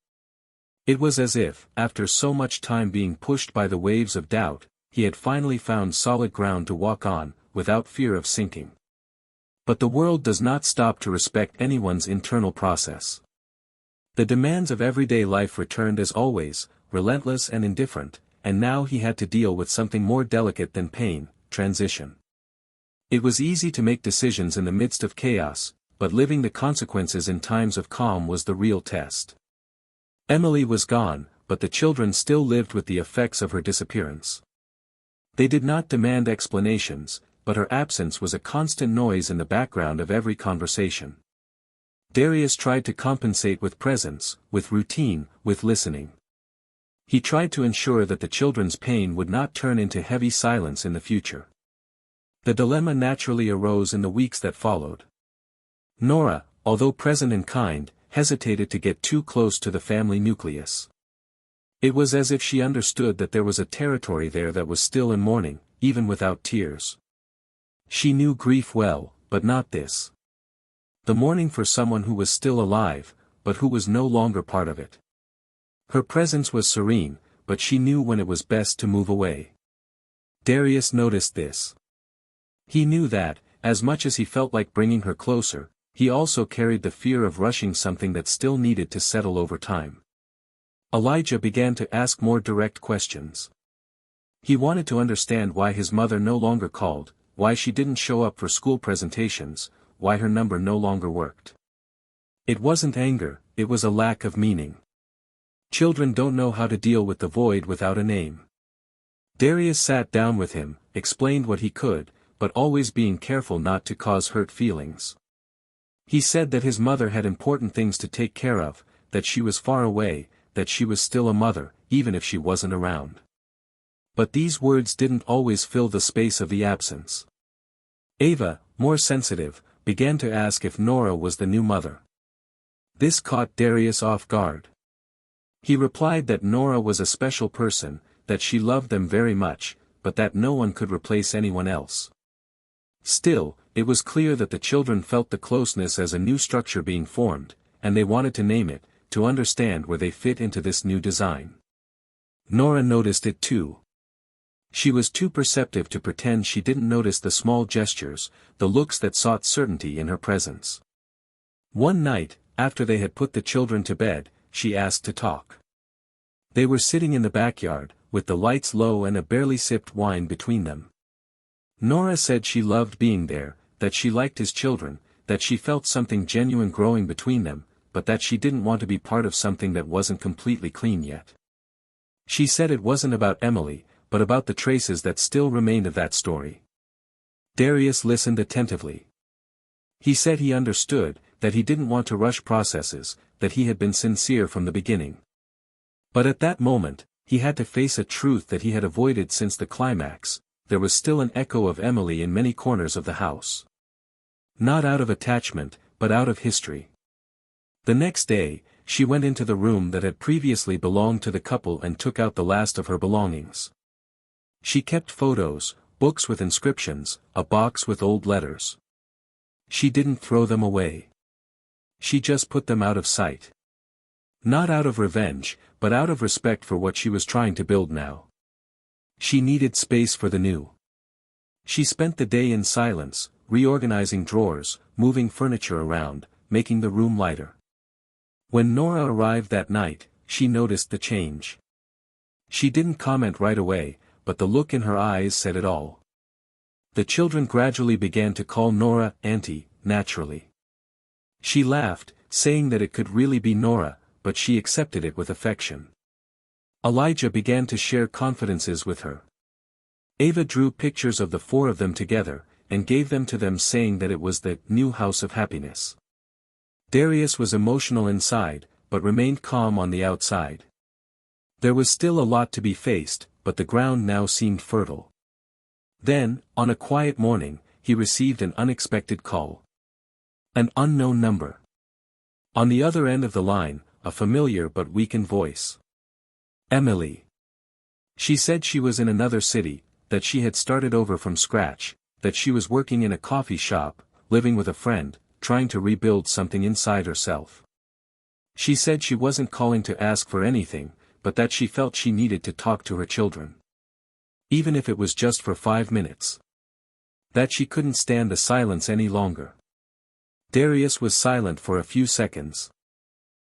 It was as if, after so much time being pushed by the waves of doubt, he had finally found solid ground to walk on, without fear of sinking. But the world does not stop to respect anyone's internal process. The demands of everyday life returned as always, relentless and indifferent, and now he had to deal with something more delicate than pain, transition. It was easy to make decisions in the midst of chaos, but living the consequences in times of calm was the real test. Emily was gone, but the children still lived with the effects of her disappearance. They did not demand explanations, but her absence was a constant noise in the background of every conversation. Darius tried to compensate with presence, with routine, with listening. He tried to ensure that the children's pain would not turn into heavy silence in the future. The dilemma naturally arose in the weeks that followed. Nora, although present and kind, hesitated to get too close to the family nucleus. It was as if she understood that there was a territory there that was still in mourning, even without tears. She knew grief well, but not this. The mourning for someone who was still alive, but who was no longer part of it. Her presence was serene, but she knew when it was best to move away. Darius noticed this. He knew that, as much as he felt like bringing her closer, he also carried the fear of rushing something that still needed to settle over time. Elijah began to ask more direct questions. He wanted to understand why his mother no longer called, why she didn't show up for school presentations, why her number no longer worked. It wasn't anger, it was a lack of meaning. Children don't know how to deal with the void without a name. Darius sat down with him, explained what he could, but always being careful not to cause hurt feelings. He said that his mother had important things to take care of, that she was far away, that she was still a mother, even if she wasn't around. But these words didn't always fill the space of the absence. Ava, more sensitive, began to ask if Nora was the new mother. This caught Darius off guard. He replied that Nora was a special person, that she loved them very much, but that no one could replace anyone else. Still, it was clear that the children felt the closeness as a new structure being formed, and they wanted to name it, to understand where they fit into this new design. Nora noticed it too. She was too perceptive to pretend she didn't notice the small gestures, the looks that sought certainty in her presence. One night, after they had put the children to bed, she asked to talk. They were sitting in the backyard, with the lights low and a barely sipped wine between them. Nora said she loved being there, that she liked his children, that she felt something genuine growing between them, but that she didn't want to be part of something that wasn't completely clean yet. She said it wasn't about Emily, but about the traces that still remained of that story. Darius listened attentively. He said he understood, that he didn't want to rush processes, that he had been sincere from the beginning. But at that moment, he had to face a truth that he had avoided since the climax: there was still an echo of Emily in many corners of the house. Not out of attachment, but out of history. The next day, she went into the room that had previously belonged to the couple and took out the last of her belongings. She kept photos, books with inscriptions, a box with old letters. She didn't throw them away. She just put them out of sight. Not out of revenge, but out of respect for what she was trying to build now. She needed space for the new. She spent the day in silence, reorganizing drawers, moving furniture around, making the room lighter. When Nora arrived that night, she noticed the change. She didn't comment right away, but the look in her eyes said it all. The children gradually began to call Nora Auntie, naturally. She laughed, saying that it could really be Nora, but she accepted it with affection. Elijah began to share confidences with her. Ava drew pictures of the four of them together, and gave them to them, saying that it was the new house of happiness. Darius was emotional inside, but remained calm on the outside. There was still a lot to be faced, but the ground now seemed fertile. Then, on a quiet morning, he received an unexpected call. An unknown number. On the other end of the line, a familiar but weakened voice. Emily. She said she was in another city, that she had started over from scratch, that she was working in a coffee shop, living with a friend, trying to rebuild something inside herself. She said she wasn't calling to ask for anything, but that she felt she needed to talk to her children. Even if it was just for 5 minutes. That she couldn't stand the silence any longer. Darius was silent for a few seconds.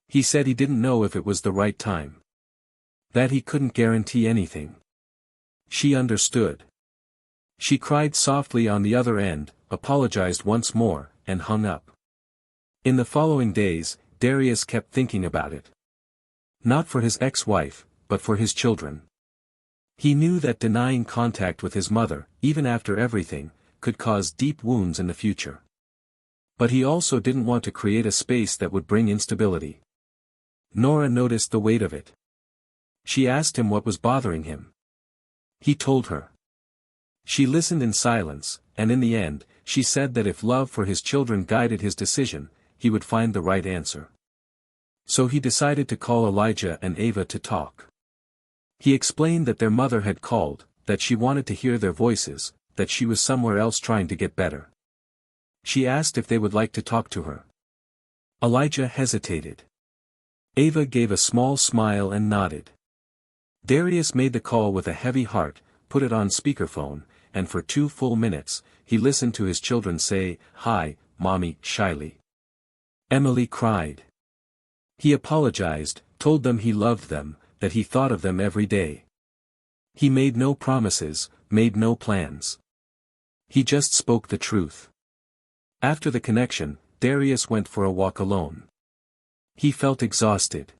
He said he didn't know if it was the right time. That he couldn't guarantee anything. She understood. She cried softly on the other end, apologized once more, and hung up. In the following days, Darius kept thinking about it. Not for his ex-wife, but for his children. He knew that denying contact with his mother, even after everything, could cause deep wounds in the future. But he also didn't want to create a space that would bring instability. Nora noticed the weight of it. She asked him what was bothering him. He told her. She listened in silence, and in the end, she said that if love for his children guided his decision, he would find the right answer. So he decided to call Elijah and Ava to talk. He explained that their mother had called, that she wanted to hear their voices, that she was somewhere else trying to get better. She asked if they would like to talk to her. Elijah hesitated. Ava gave a small smile and nodded. Darius made the call with a heavy heart, put it on speakerphone, and for 2 full minutes, he listened to his children say, "Hi, Mommy," shyly. Emily cried. He apologized, told them he loved them, that he thought of them every day. He made no promises, made no plans. He just spoke the truth. After the connection, Darius went for a walk alone. He felt exhausted.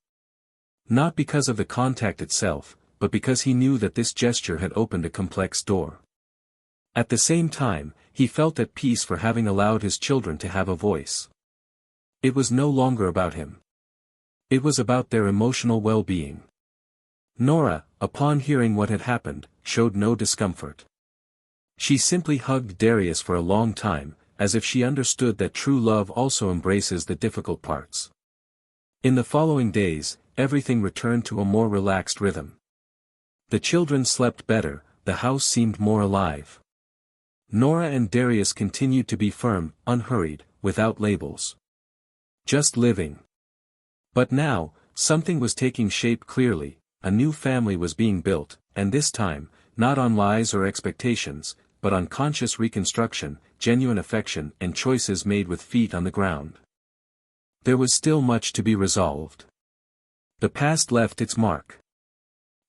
Not because of the contact itself, but because he knew that this gesture had opened a complex door. At the same time, he felt at peace for having allowed his children to have a voice. It was no longer about him. It was about their emotional well-being. Nora, upon hearing what had happened, showed no discomfort. She simply hugged Darius for a long time, as if she understood that true love also embraces the difficult parts. In the following days, everything returned to a more relaxed rhythm. The children slept better, the house seemed more alive. Nora and Darius continued to be firm, unhurried, without labels. Just living. But now, something was taking shape clearly, a new family was being built, and this time, not on lies or expectations, but on conscious reconstruction, genuine affection and choices made with feet on the ground. There was still much to be resolved. The past left its mark.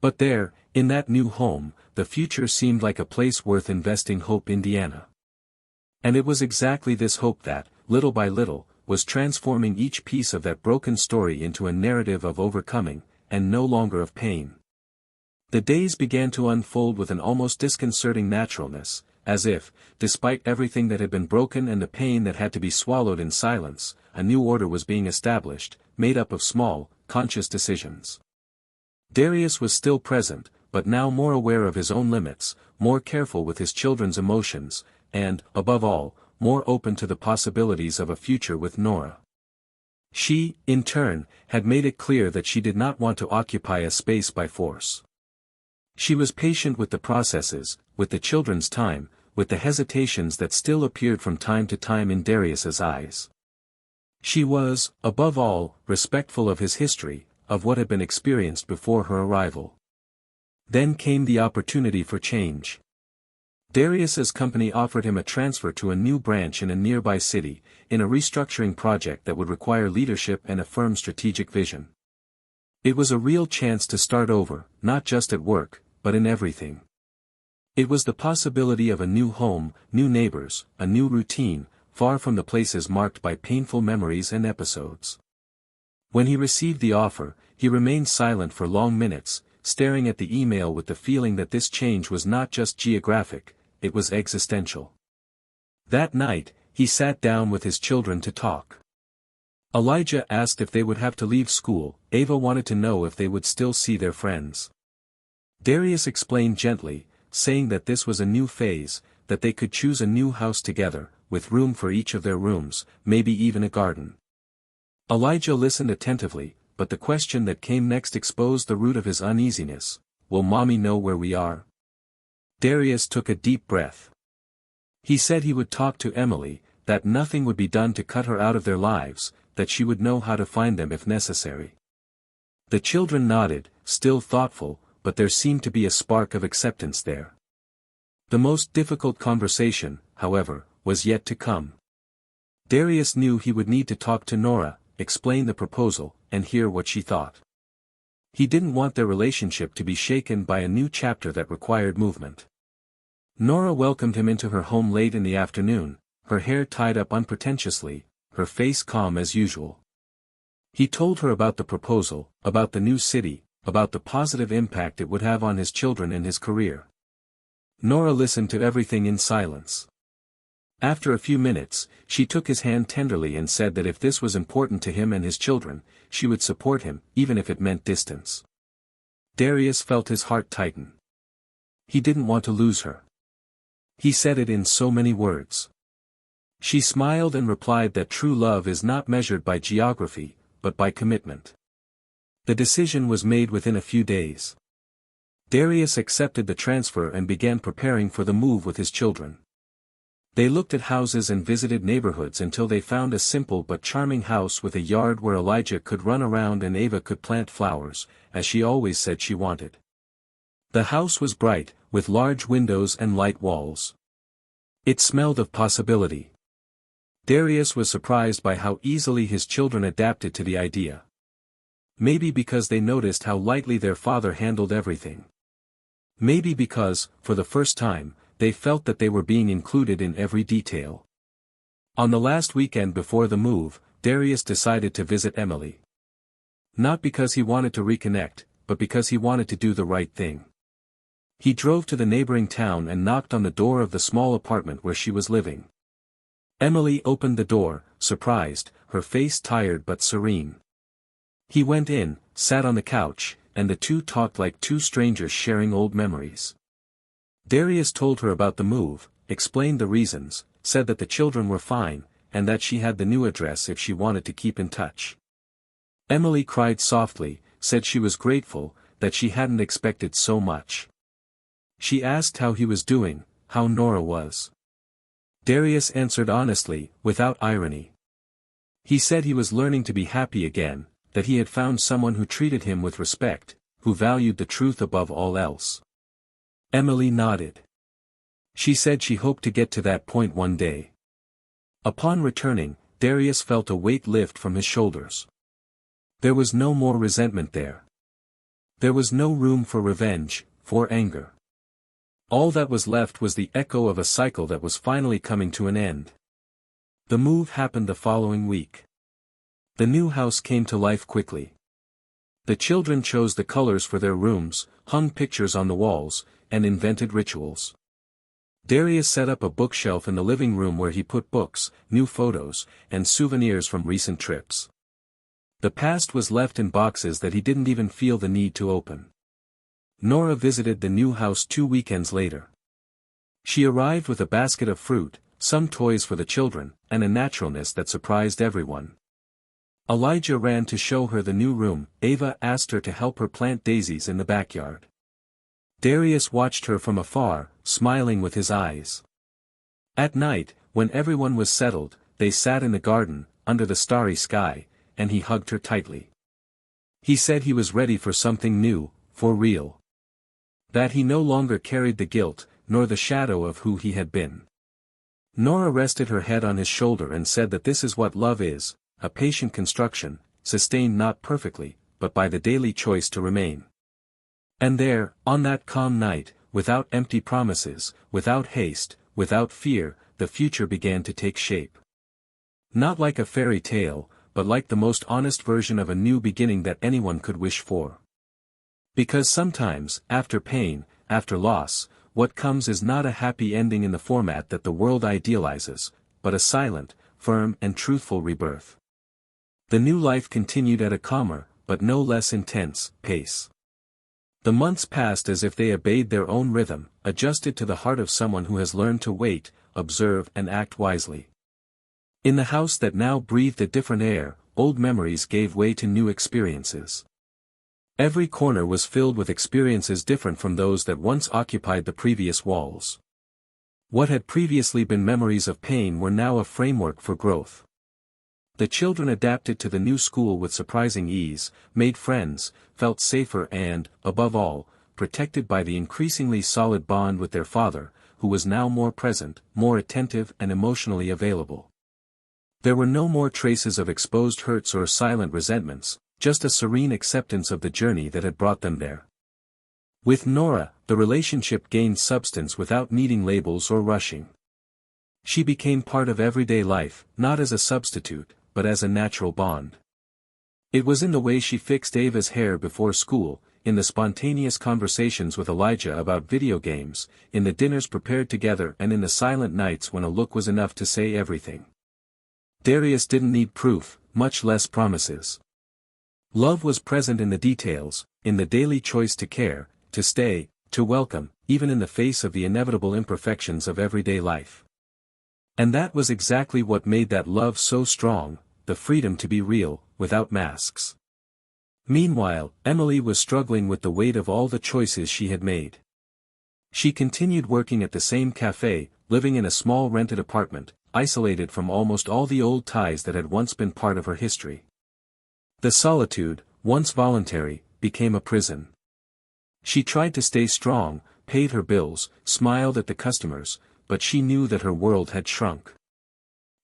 But there, in that new home, the future seemed like a place worth investing. Hope, Indiana. And it was exactly this hope that, little by little, was transforming each piece of that broken story into a narrative of overcoming, and no longer of pain. The days began to unfold with an almost disconcerting naturalness, as if, despite everything that had been broken and the pain that had to be swallowed in silence, a new order was being established, made up of small, conscious decisions. Darius was still present, but now more aware of his own limits, more careful with his children's emotions, and, above all, more open to the possibilities of a future with Nora. She, in turn, had made it clear that she did not want to occupy a space by force. She was patient with the processes, with the children's time, with the hesitations that still appeared from time to time in Darius's eyes. She was, above all, respectful of his history, of what had been experienced before her arrival. Then came the opportunity for change. Darius's company offered him a transfer to a new branch in a nearby city, in a restructuring project that would require leadership and a firm strategic vision. It was a real chance to start over, not just at work, but in everything. It was the possibility of a new home, new neighbors, a new routine, far from the places marked by painful memories and episodes. When he received the offer, he remained silent for long minutes, staring at the email with the feeling that this change was not just geographic, it was existential. That night, he sat down with his children to talk. Elijah asked if they would have to leave school. Ava wanted to know if they would still see their friends. Darius explained gently, saying that this was a new phase, that they could choose a new house together, with room for each of their rooms, maybe even a garden. Elijah listened attentively, but the question that came next exposed the root of his uneasiness. Will Mommy know where we are? Darius took a deep breath. He said he would talk to Emily, that nothing would be done to cut her out of their lives, that she would know how to find them if necessary. The children nodded, still thoughtful, but there seemed to be a spark of acceptance there. The most difficult conversation, however, was yet to come. Darius knew he would need to talk to Nora, explain the proposal, and hear what she thought. He didn't want their relationship to be shaken by a new chapter that required movement. Nora welcomed him into her home late in the afternoon, her hair tied up unpretentiously, her face calm as usual. He told her about the proposal, about the new city, about the positive impact it would have on his children and his career. Nora listened to everything in silence. After a few minutes, she took his hand tenderly and said that if this was important to him and his children, she would support him, even if it meant distance. Darius felt his heart tighten. He didn't want to lose her. He said it in so many words. She smiled and replied that true love is not measured by geography, but by commitment. The decision was made within a few days. Darius accepted the transfer and began preparing for the move with his children. They looked at houses and visited neighborhoods until they found a simple but charming house with a yard where Elijah could run around and Ava could plant flowers, as she always said she wanted. The house was bright, with large windows and light walls. It smelled of possibility. Darius was surprised by how easily his children adapted to the idea. Maybe because they noticed how lightly their father handled everything. Maybe because, for the first time, they felt that they were being included in every detail. On the last weekend before the move, Darius decided to visit Emily. Not because he wanted to reconnect, but because he wanted to do the right thing. He drove to the neighboring town and knocked on the door of the small apartment where she was living. Emily opened the door, surprised, her face tired but serene. He went in, sat on the couch, and the two talked like two strangers sharing old memories. Darius told her about the move, explained the reasons, said that the children were fine, and that she had the new address if she wanted to keep in touch. Emily cried softly, said she was grateful, that she hadn't expected so much. She asked how he was doing, how Nora was. Darius answered honestly, without irony. He said he was learning to be happy again, that he had found someone who treated him with respect, who valued the truth above all else. Emily nodded. She said she hoped to get to that point one day. Upon returning, Darius felt a weight lift from his shoulders. There was no more resentment there. There was no room for revenge, for anger. All that was left was the echo of a cycle that was finally coming to an end. The move happened the following week. The new house came to life quickly. The children chose the colors for their rooms, hung pictures on the walls, and invented rituals. Darius set up a bookshelf in the living room where he put books, new photos, and souvenirs from recent trips. The past was left in boxes that he didn't even feel the need to open. Nora visited the new house 2 weekends later. She arrived with a basket of fruit, some toys for the children, and a naturalness that surprised everyone. Elijah ran to show her the new room. Ava asked her to help her plant daisies in the backyard. Darius watched her from afar, smiling with his eyes. At night, when everyone was settled, they sat in the garden, under the starry sky, and he hugged her tightly. He said he was ready for something new, for real. That he no longer carried the guilt, nor the shadow of who he had been. Nora rested her head on his shoulder and said that this is what love is, a patient construction, sustained not perfectly, but by the daily choice to remain. And there, on that calm night, without empty promises, without haste, without fear, the future began to take shape. Not like a fairy tale, but like the most honest version of a new beginning that anyone could wish for. Because sometimes, after pain, after loss, what comes is not a happy ending in the format that the world idealizes, but a silent, firm and truthful rebirth. The new life continued at a calmer, but no less intense, pace. The months passed as if they obeyed their own rhythm, adjusted to the heart of someone who has learned to wait, observe and act wisely. In the house that now breathed a different air, old memories gave way to new experiences. Every corner was filled with experiences different from those that once occupied the previous walls. What had previously been memories of pain were now a framework for growth. The children adapted to the new school with surprising ease, made friends, felt safer and, above all, protected by the increasingly solid bond with their father, who was now more present, more attentive and emotionally available. There were no more traces of exposed hurts or silent resentments, just a serene acceptance of the journey that had brought them there. With Nora, the relationship gained substance without needing labels or rushing. She became part of everyday life, not as a substitute, but as a natural bond. It was in the way she fixed Ava's hair before school, in the spontaneous conversations with Elijah about video games, in the dinners prepared together and in the silent nights when a look was enough to say everything. Darius didn't need proof, much less promises. Love was present in the details, in the daily choice to care, to stay, to welcome, even in the face of the inevitable imperfections of everyday life. And that was exactly what made that love so strong, the freedom to be real, without masks. Meanwhile, Emily was struggling with the weight of all the choices she had made. She continued working at the same cafe, living in a small rented apartment, isolated from almost all the old ties that had once been part of her history. The solitude, once voluntary, became a prison. She tried to stay strong, paid her bills, smiled at the customers, but she knew that her world had shrunk.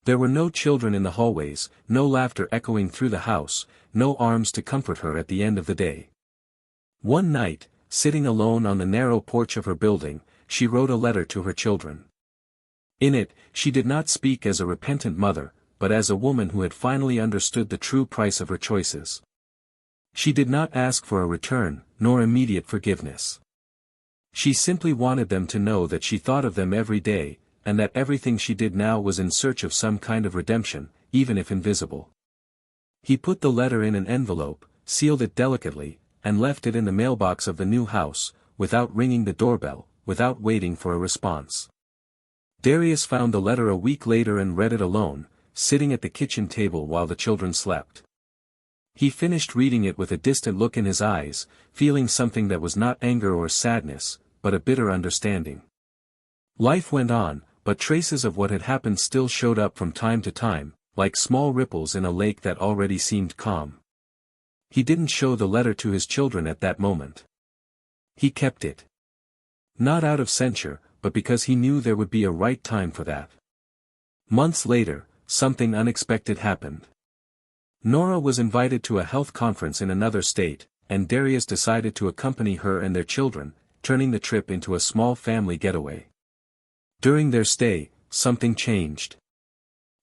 There were no children in the hallways, no laughter echoing through the house, no arms to comfort her at the end of the day. One night, sitting alone on the narrow porch of her building, she wrote a letter to her children. In it, she did not speak as a repentant mother, but as a woman who had finally understood the true price of her choices. She did not ask for a return, nor immediate forgiveness. She simply wanted them to know that she thought of them every day, and that everything she did now was in search of some kind of redemption, even if invisible. He put the letter in an envelope, sealed it delicately, and left it in the mailbox of the new house, without ringing the doorbell, without waiting for a response. Darius found the letter a week later and read it alone, sitting at the kitchen table while the children slept. He finished reading it with a distant look in his eyes, feeling something that was not anger or sadness, but a bitter understanding. Life went on, but traces of what had happened still showed up from time to time, like small ripples in a lake that already seemed calm. He didn't show the letter to his children at that moment. He kept it. Not out of censure, but because he knew there would be a right time for that. Months later, something unexpected happened. Nora was invited to a health conference in another state, and Darius decided to accompany her and their children, turning the trip into a small family getaway. During their stay, something changed.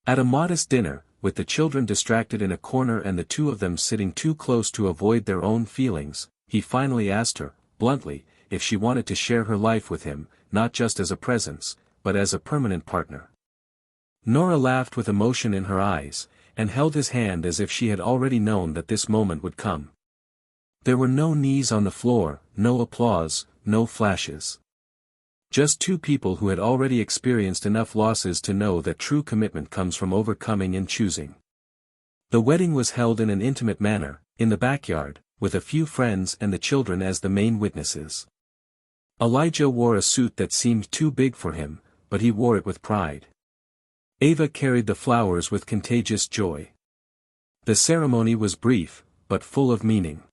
At a modest dinner, with the children distracted in a corner and the two of them sitting too close to avoid their own feelings, he finally asked her, bluntly, if she wanted to share her life with him, not just as a presence, but as a permanent partner. Nora laughed with emotion in her eyes, and held his hand as if she had already known that this moment would come. There were no knees on the floor, no applause, no flashes. Just two people who had already experienced enough losses to know that true commitment comes from overcoming and choosing. The wedding was held in an intimate manner, in the backyard, with a few friends and the children as the main witnesses. Elijah wore a suit that seemed too big for him, but he wore it with pride. Ava carried the flowers with contagious joy. The ceremony was brief, but full of meaning.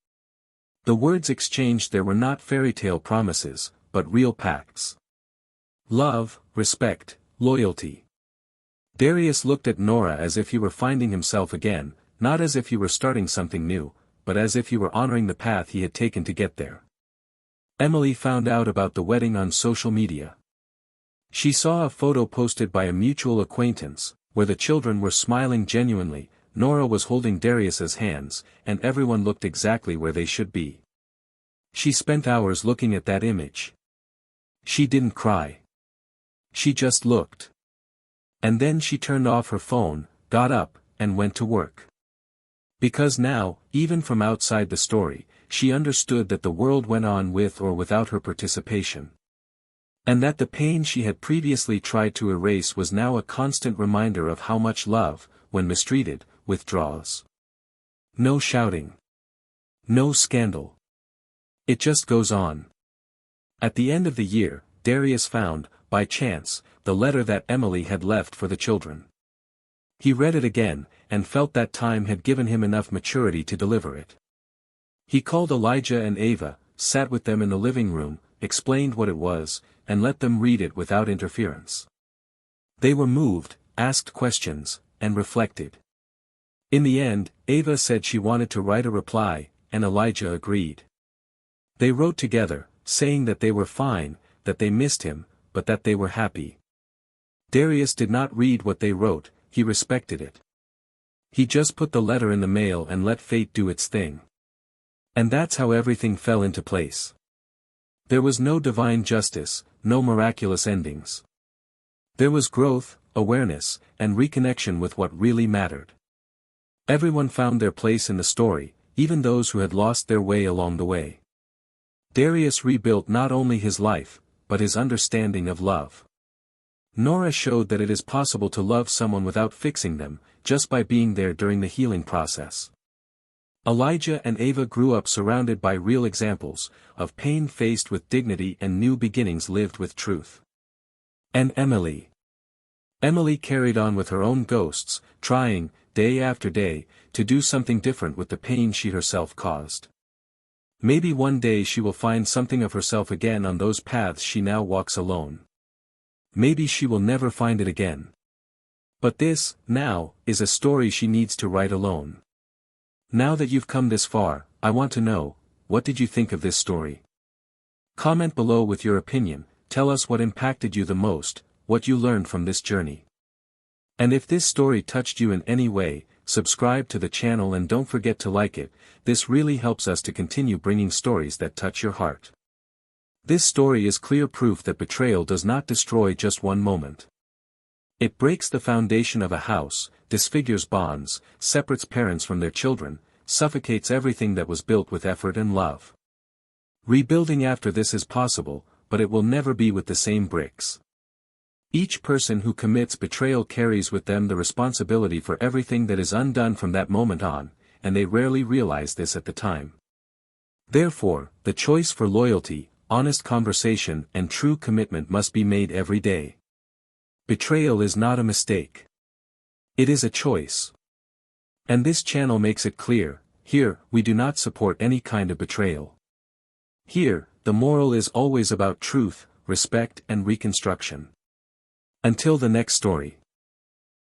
The words exchanged there were not fairy tale promises, but real pacts. Love, respect, loyalty. Darius looked at Nora as if he were finding himself again, not as if he were starting something new, but as if he were honoring the path he had taken to get there. Emily found out about the wedding on social media. She saw a photo posted by a mutual acquaintance, where the children were smiling genuinely, Nora was holding Darius's hands, and everyone looked exactly where they should be. She spent hours looking at that image. She didn't cry. She just looked. And then she turned off her phone, got up, and went to work. Because now, even from outside the story, she understood that the world went on with or without her participation. And that the pain she had previously tried to erase was now a constant reminder of how much love, when mistreated, withdraws. No shouting. No scandal. It just goes on. At the end of the year, Darius found, by chance, the letter that Emily had left for the children. He read it again, and felt that time had given him enough maturity to deliver it. He called Elijah and Ava, sat with them in the living room, explained what it was, and let them read it without interference. They were moved, asked questions, and reflected. In the end, Ava said she wanted to write a reply, and Elijah agreed. They wrote together, saying that they were fine, that they missed him, but that they were happy. Darius did not read what they wrote, he respected it. He just put the letter in the mail and let fate do its thing. And that's how everything fell into place. There was no divine justice, no miraculous endings. There was growth, awareness, and reconnection with what really mattered. Everyone found their place in the story, even those who had lost their way along the way. Darius rebuilt not only his life, but his understanding of love. Nora showed that it is possible to love someone without fixing them, just by being there during the healing process. Elijah and Ava grew up surrounded by real examples, of pain faced with dignity and new beginnings lived with truth. And Emily. Emily carried on with her own ghosts, trying, day after day, to do something different with the pain she herself caused. Maybe one day she will find something of herself again on those paths she now walks alone. Maybe she will never find it again. But this, now, is a story she needs to write alone. Now that you've come this far, I want to know, what did you think of this story? Comment below with your opinion, tell us what impacted you the most, what you learned from this journey. And if this story touched you in any way, subscribe to the channel and don't forget to like it, this really helps us to continue bringing stories that touch your heart. This story is clear proof that betrayal does not destroy just one moment. It breaks the foundation of a house, disfigures bonds, separates parents from their children, suffocates everything that was built with effort and love. Rebuilding after this is possible, but it will never be with the same bricks. Each person who commits betrayal carries with them the responsibility for everything that is undone from that moment on, and they rarely realize this at the time. Therefore, the choice for loyalty, honest conversation and true commitment must be made every day. Betrayal is not a mistake. It is a choice. And this channel makes it clear, here, we do not support any kind of betrayal. Here, the moral is always about truth, respect and reconstruction. Until the next story.